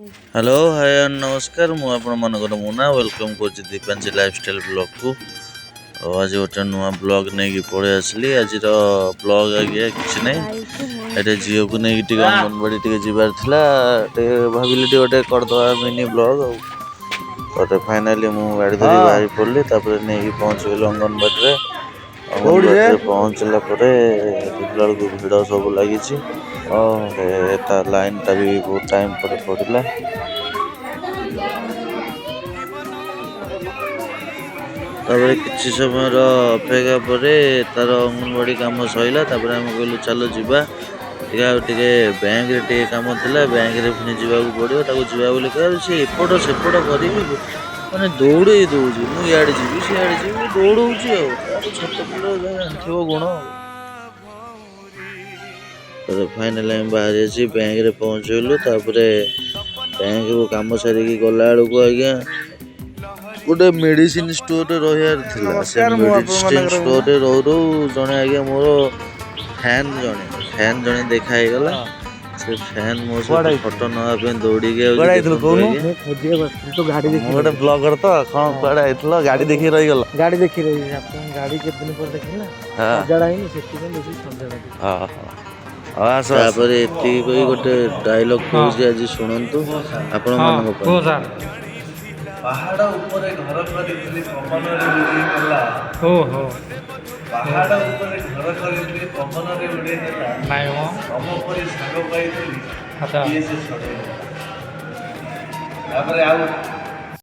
hello hi नमस्कार मु आपण मनकर मुना वेलकम कर दीपांची लाइफस्टाइल ब्लॉग को आज गोटे नुआ ब्लॉग नहीं पड़े आसली आज ब्लॉग आज्ञा किसी ना ये झील को नहीं अंगनवाड़ी टे जबार भाविली गोटे करदे मिनी ब्लॉग गोटे फाइनाली मु गाड़ी धरी बाहरी पड़ली नहीं पहुँच गली अंगनवाड़ी पहुँचला भिड़ सब लगी लाइन टा भी बहुत टाइम पर पड़ला तापर किसी समय अपेक्षा पर तार अंगनवाड़ी कम सरला आम कहलु चलो जीवा टे बैंक रे कम था बैंक रे पुणी जावाक पड़ो जावा बोले कह सी एपट सेपट कर मैंने दौड़े दौर मुझे जी सियाड़े जी दौड़ू छोट पिला जानव गुण फाइनाल आम बाहरी बैंक रे पहुँचलु बैंक को कम सारिकी गला बेलू आज्ञा गोटे मेडिसिन स्टोर रहा मेडिसिन स्टोर रो जड़े आज्ञा मोर फैन जड़े देखाई गला से फैन मो फोटो नापे दौड़ी गोटे ब्लॉगर तो कौन कड़े गाड़ी देखी रही गला गाड़ी देखी रही गाड़ी केते दिन पर देखी ना जड़ा ही सेति बेसी संजणा गोटे डायलॉग कहूँ आज शुणु आपण मान पहाड़ ऊपर घर करी पवन उड़ेला हो हो पहाड़ ऊपर घर करी पवन उड़ेला नाइ हो तम परी साग पाइली अच्छा ये से छड़े तापर आ